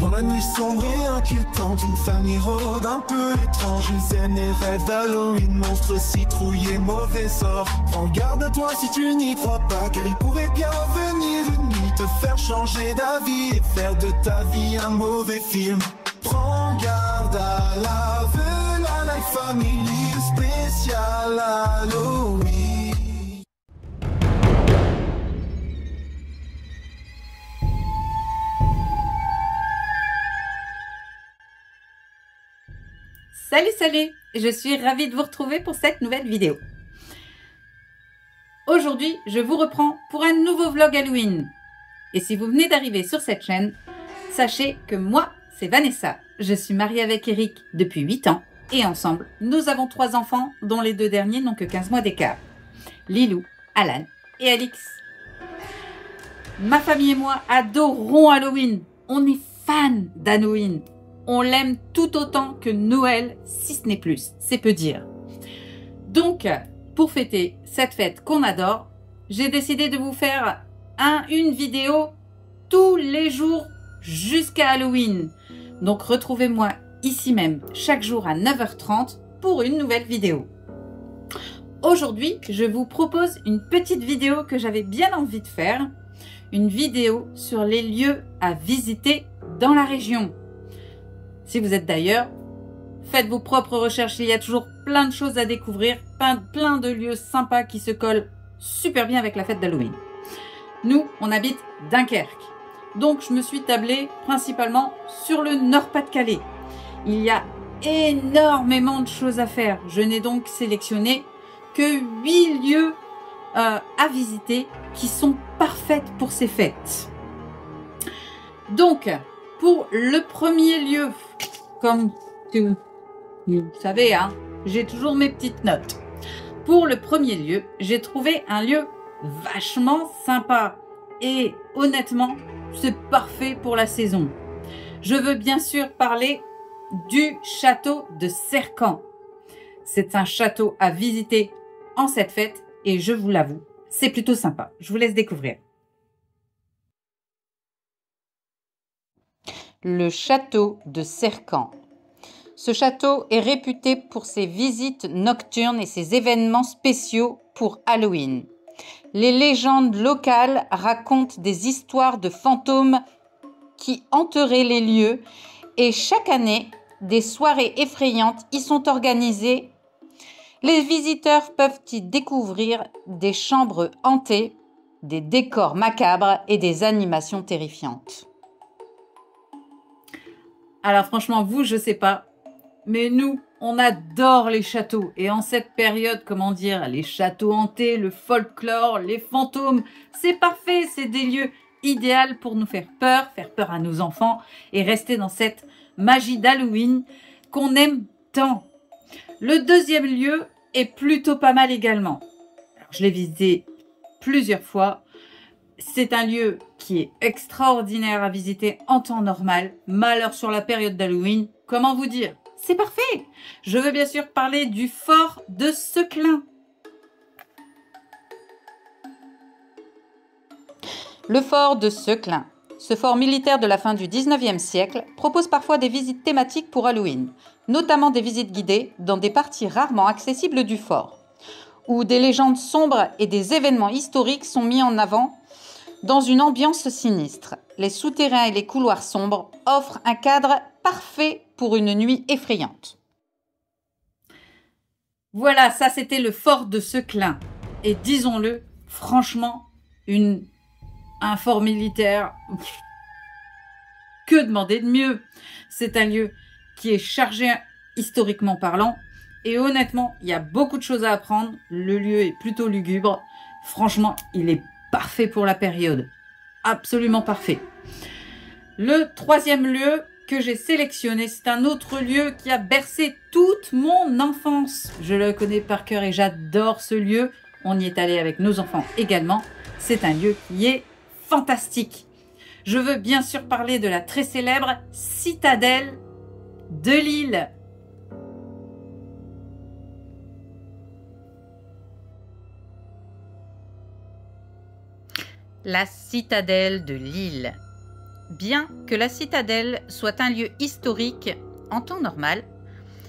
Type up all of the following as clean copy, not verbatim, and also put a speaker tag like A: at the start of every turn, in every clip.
A: Dans la nuit sombre et inquiétante, une famille rôde un peu étrange. Ils aiment les rêves d'Halloween, monstres citrouilles et mauvais sorts. Prends garde à toi si tu n'y crois pas, car il pourrait bien venir une nuit te faire changer d'avis et faire de ta vie un mauvais film. Prends garde à la Life Family spécial Halloween.
B: Salut, je suis ravie de vous retrouver pour cette nouvelle vidéo. Aujourd'hui, je vous reprends pour un nouveau vlog Halloween. Et si vous venez d'arriver sur cette chaîne, sachez que moi, c'est Vanessa. Je suis mariée avec Eric depuis 8 ans et ensemble, nous avons 3 enfants dont les 2 derniers n'ont que 15 mois d'écart. Lilou, Alan et Alix. Ma famille et moi adorons Halloween. On est fans d'Halloween. On l'aime tout autant que Noël, si ce n'est plus. C'est peu dire. Donc, pour fêter cette fête qu'on adore, j'ai décidé de vous faire une vidéo tous les jours jusqu'à Halloween. Donc, retrouvez-moi ici même chaque jour à 9h30 pour une nouvelle vidéo. Aujourd'hui, je vous propose une petite vidéo que j'avais bien envie de faire. Une vidéo sur les lieux à visiter dans la région. Si vous êtes d'ailleurs, faites vos propres recherches. Il y a toujours plein de choses à découvrir, plein de lieux sympas qui se collent super bien avec la fête d'Halloween. Nous, on habite Dunkerque. Donc, je me suis tablée principalement sur le Nord-Pas-de-Calais. Il y a énormément de choses à faire. Je n'ai donc sélectionné que 8 lieux à visiter qui sont parfaites pour ces fêtes. Donc, pour le premier lieu, comme vous savez, hein, j'ai toujours mes petites notes. Pour le premier lieu, j'ai trouvé un lieu vachement sympa. Et honnêtement, c'est parfait pour la saison. Je veux bien sûr parler du château de Cercamps. C'est un château à visiter en cette fête et je vous l'avoue, c'est plutôt sympa. Je vous laisse découvrir. Le château de Cercamps. Ce château est réputé pour ses visites nocturnes et ses événements spéciaux pour Halloween. Les légendes locales racontent des histoires de fantômes qui hanteraient les lieux et chaque année, des soirées effrayantes y sont organisées. Les visiteurs peuvent y découvrir des chambres hantées, des décors macabres et des animations terrifiantes. Alors franchement, vous, je sais pas, mais nous, on adore les châteaux. Et en cette période, comment dire, les châteaux hantés, le folklore, les fantômes, c'est parfait. C'est des lieux idéaux pour nous faire peur à nos enfants et rester dans cette magie d'Halloween qu'on aime tant. Le deuxième lieu est plutôt pas mal également. Alors, je l'ai visité plusieurs fois. C'est un lieu qui est extraordinaire à visiter en temps normal. Malheur sur la période d'Halloween. Comment vous dire? C'est parfait. Je veux bien sûr parler du fort de Seclin. Le fort de Seclin. Ce fort militaire de la fin du 19e siècle propose parfois des visites thématiques pour Halloween, notamment des visites guidées dans des parties rarement accessibles du fort, où des légendes sombres et des événements historiques sont mis en avant dans une ambiance sinistre. Les souterrains et les couloirs sombres offrent un cadre parfait pour une nuit effrayante. Voilà, ça c'était le fort de Seclin. Et disons-le, franchement, un fort militaire, que demander de mieux? C'est un lieu qui est chargé historiquement parlant. Et honnêtement, il y a beaucoup de choses à apprendre. Le lieu est plutôt lugubre. Franchement, il est parfait pour la période. Absolument parfait. Le troisième lieu que j'ai sélectionné, c'est un autre lieu qui a bercé toute mon enfance. Je le connais par cœur et j'adore ce lieu. On y est allé avec nos enfants également. C'est un lieu qui est fantastique. Je veux bien sûr parler de la très célèbre citadelle de Lille. La citadelle de Lille. Bien que la citadelle soit un lieu historique en temps normal,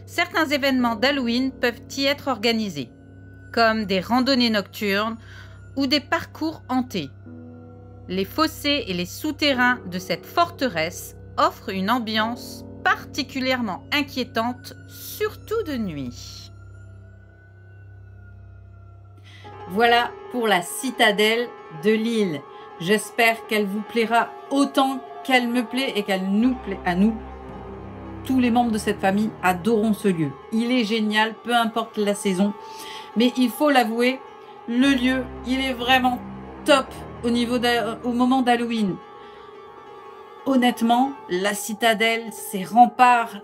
B: certains événements d'Halloween peuvent y être organisés, comme des randonnées nocturnes ou des parcours hantés. Les fossés et les souterrains de cette forteresse offrent une ambiance particulièrement inquiétante, surtout de nuit. Voilà pour la citadelle de Lille. J'espère qu'elle vous plaira autant qu'elle me plaît et qu'elle nous plaît à nous. Tous les membres de cette famille adorons ce lieu. Il est génial, peu importe la saison. Mais il faut l'avouer, le lieu, il est vraiment top au moment d'Halloween. Honnêtement, la citadelle, ses remparts,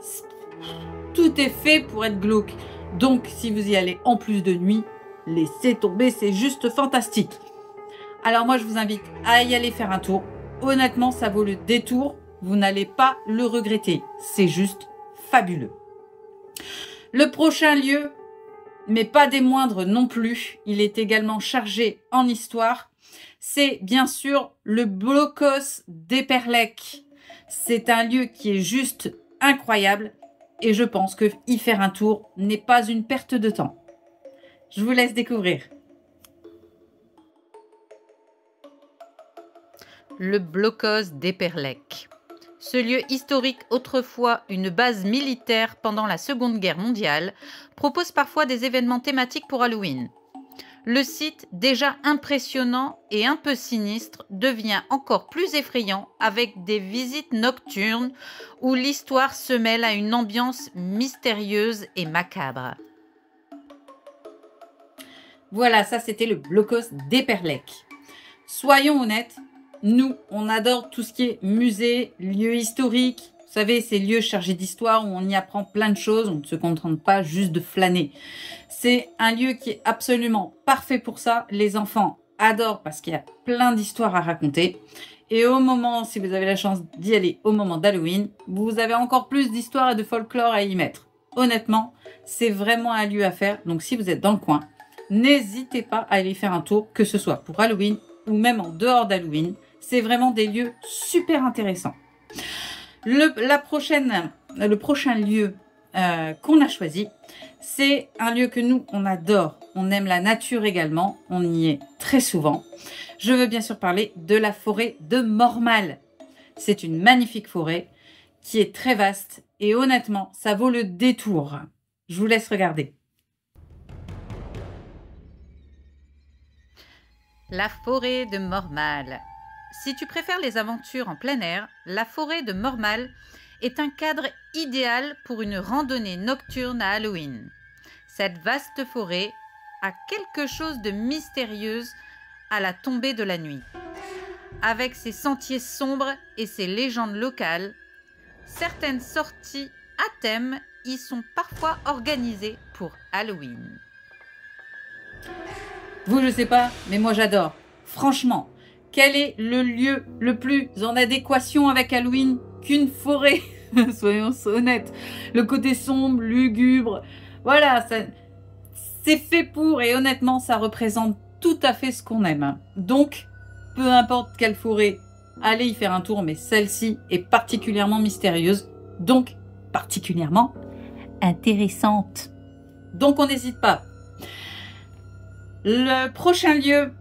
B: tout est fait pour être glauque. Donc, si vous y allez en plus de nuit, laissez tomber, c'est juste fantastique. Alors moi, je vous invite à y aller faire un tour. Honnêtement, ça vaut le détour. Vous n'allez pas le regretter. C'est juste fabuleux. Le prochain lieu, mais pas des moindres non plus, il est également chargé en histoire. C'est bien sûr le Blocos d'Eperlec. C'est un lieu qui est juste incroyable et je pense que y faire un tour n'est pas une perte de temps. Je vous laisse découvrir. Le Blocos d'Eperlec. Ce lieu historique, autrefois une base militaire pendant la Seconde Guerre mondiale, propose parfois des événements thématiques pour Halloween. Le site, déjà impressionnant et un peu sinistre, devient encore plus effrayant avec des visites nocturnes où l'histoire se mêle à une ambiance mystérieuse et macabre. Voilà, ça c'était le Blocos d'Eperlec. Soyons honnêtes, nous, on adore tout ce qui est musée, lieux historiques. Vous savez, ces lieux chargés d'histoire où on y apprend plein de choses, on ne se contente pas juste de flâner. C'est un lieu qui est absolument parfait pour ça. Les enfants adorent parce qu'il y a plein d'histoires à raconter. Et au moment, si vous avez la chance d'y aller au moment d'Halloween, vous avez encore plus d'histoires et de folklore à y mettre. Honnêtement, c'est vraiment un lieu à faire. Donc si vous êtes dans le coin, n'hésitez pas à aller faire un tour, que ce soit pour Halloween ou même en dehors d'Halloween. C'est vraiment des lieux super intéressants. Le prochain lieu qu'on a choisi, c'est un lieu que nous, on adore. On aime la nature également. On y est très souvent. Je veux bien sûr parler de la forêt de Mormal. C'est une magnifique forêt qui est très vaste et honnêtement, ça vaut le détour. Je vous laisse regarder. La forêt de Mormal. Si tu préfères les aventures en plein air, la forêt de Mormal est un cadre idéal pour une randonnée nocturne à Halloween. Cette vaste forêt a quelque chose de mystérieuse à la tombée de la nuit. Avec ses sentiers sombres et ses légendes locales, certaines sorties à thème y sont parfois organisées pour Halloween. Vous, je sais pas, mais moi j'adore. Franchement, quel est le lieu le plus en adéquation avec Halloween qu'une forêt? Soyons honnêtes. Le côté sombre, lugubre, voilà, c'est fait pour et honnêtement, ça représente tout à fait ce qu'on aime. Donc, peu importe quelle forêt, allez y faire un tour, mais celle-ci est particulièrement mystérieuse, donc particulièrement intéressante. Donc, on n'hésite pas. Le prochain lieu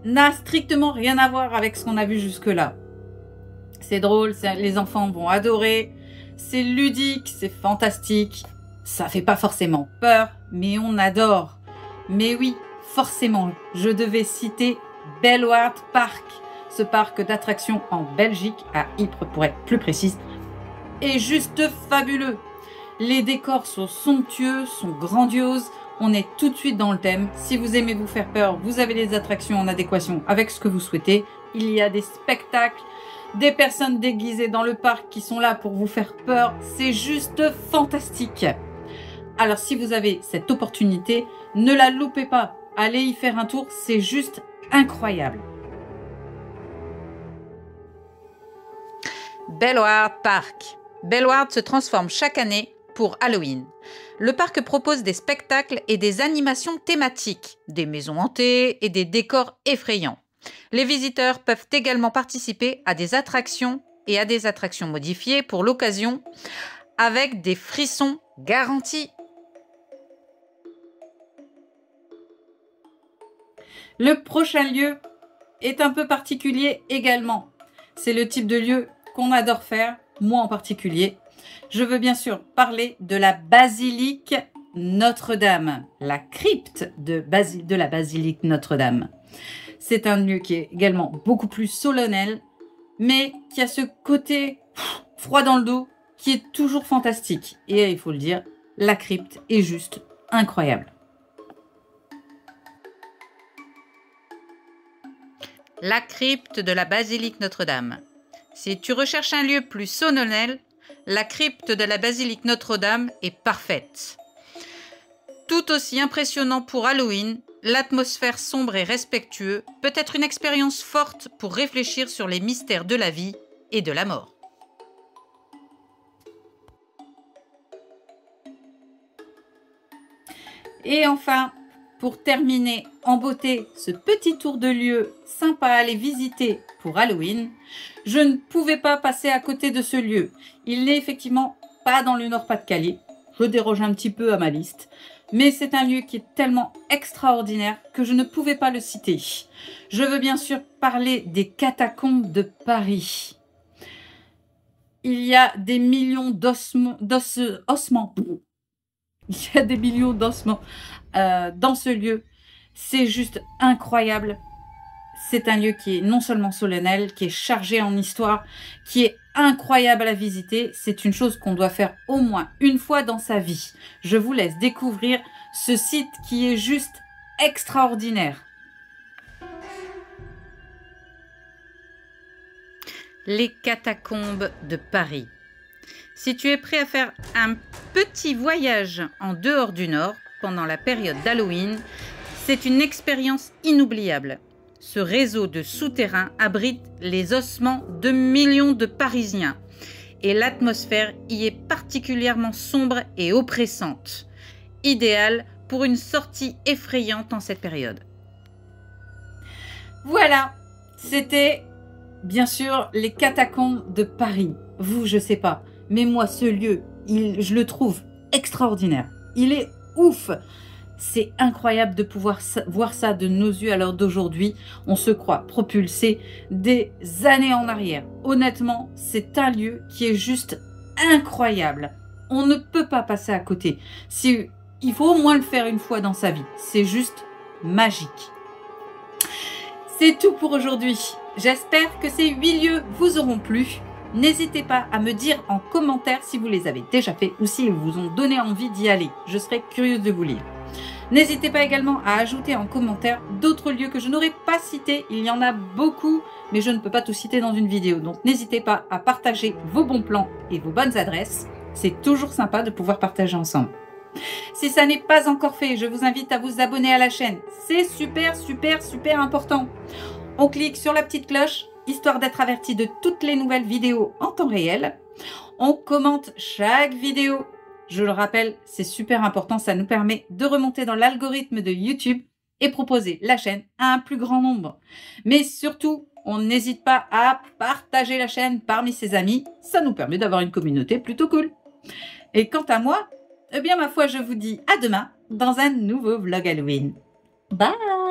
B: n'a strictement rien à voir avec ce qu'on a vu jusque-là. C'est drôle, les enfants vont adorer, c'est ludique, c'est fantastique, ça fait pas forcément peur, mais on adore. Mais oui, forcément, je devais citer Belwaard Park, ce parc d'attractions en Belgique, à Ypres pour être plus précise, est juste fabuleux. Les décors sont somptueux, sont grandioses. On est tout de suite dans le thème. Si vous aimez vous faire peur, vous avez des attractions en adéquation avec ce que vous souhaitez. Il y a des spectacles, des personnes déguisées dans le parc qui sont là pour vous faire peur. C'est juste fantastique. Alors si vous avez cette opportunité, ne la loupez pas. Allez y faire un tour, c'est juste incroyable. Belwaard Park. Belwaard se transforme chaque année pour Halloween. Le parc propose des spectacles et des animations thématiques, des maisons hantées et des décors effrayants. Les visiteurs peuvent également participer à des attractions et à des attractions modifiées pour l'occasion avec des frissons garantis. Le prochain lieu est un peu particulier également. C'est le type de lieu qu'on adore faire, moi en particulier. Je veux bien sûr parler de la basilique Notre-Dame, la crypte de la basilique Notre-Dame. C'est un lieu qui est également beaucoup plus solennel, mais qui a ce côté froid dans le dos qui est toujours fantastique. Et il faut le dire, la crypte est juste incroyable. La crypte de la basilique Notre-Dame. Si tu recherches un lieu plus solennel, la crypte de la basilique Notre-Dame est parfaite. Tout aussi impressionnant pour Halloween, l'atmosphère sombre et respectueuse peut être une expérience forte pour réfléchir sur les mystères de la vie et de la mort. Et enfin, pour terminer en beauté ce petit tour de lieu sympa à aller visiter pour Halloween, je ne pouvais pas passer à côté de ce lieu. Il n'est effectivement pas dans le Nord-Pas-de-Calais. Je déroge un petit peu à ma liste. Mais c'est un lieu qui est tellement extraordinaire que je ne pouvais pas le citer. Je veux bien sûr parler des catacombes de Paris. Il y a des millions d'ossements. Il y a des millions d'ossements dans ce lieu. C'est juste incroyable. C'est un lieu qui est non seulement solennel, qui est chargé en histoire, qui est incroyable à visiter. C'est une chose qu'on doit faire au moins une fois dans sa vie. Je vous laisse découvrir ce site qui est juste extraordinaire. Les catacombes de Paris. Si tu es prêt à faire un petit voyage en dehors du Nord pendant la période d'Halloween, c'est une expérience inoubliable. Ce réseau de souterrains abrite les ossements de millions de Parisiens et l'atmosphère y est particulièrement sombre et oppressante, idéale pour une sortie effrayante en cette période. Voilà, c'était bien sûr les catacombes de Paris. Vous, je sais pas, mais moi ce lieu, je le trouve extraordinaire. Il est ouf. C'est incroyable de pouvoir voir ça de nos yeux à l'heure d'aujourd'hui. On se croit propulsé des années en arrière. Honnêtement, c'est un lieu qui est juste incroyable. On ne peut pas passer à côté. Il faut au moins le faire une fois dans sa vie. C'est juste magique. C'est tout pour aujourd'hui. J'espère que ces 8 lieux vous auront plu. N'hésitez pas à me dire en commentaire si vous les avez déjà fait ou s'ils vous ont donné envie d'y aller. Je serais curieuse de vous lire. N'hésitez pas également à ajouter en commentaire d'autres lieux que je n'aurais pas cités. Il y en a beaucoup, mais je ne peux pas tout citer dans une vidéo. Donc n'hésitez pas à partager vos bons plans et vos bonnes adresses. C'est toujours sympa de pouvoir partager ensemble. Si ça n'est pas encore fait, je vous invite à vous abonner à la chaîne. C'est super, super, super important. On clique sur la petite cloche, histoire d'être averti de toutes les nouvelles vidéos en temps réel. On commente chaque vidéo. Je le rappelle, c'est super important, ça nous permet de remonter dans l'algorithme de YouTube et proposer la chaîne à un plus grand nombre. Mais surtout, on n'hésite pas à partager la chaîne parmi ses amis, ça nous permet d'avoir une communauté plutôt cool. Et quant à moi, eh bien ma foi, je vous dis à demain dans un nouveau vlog Halloween. Bye!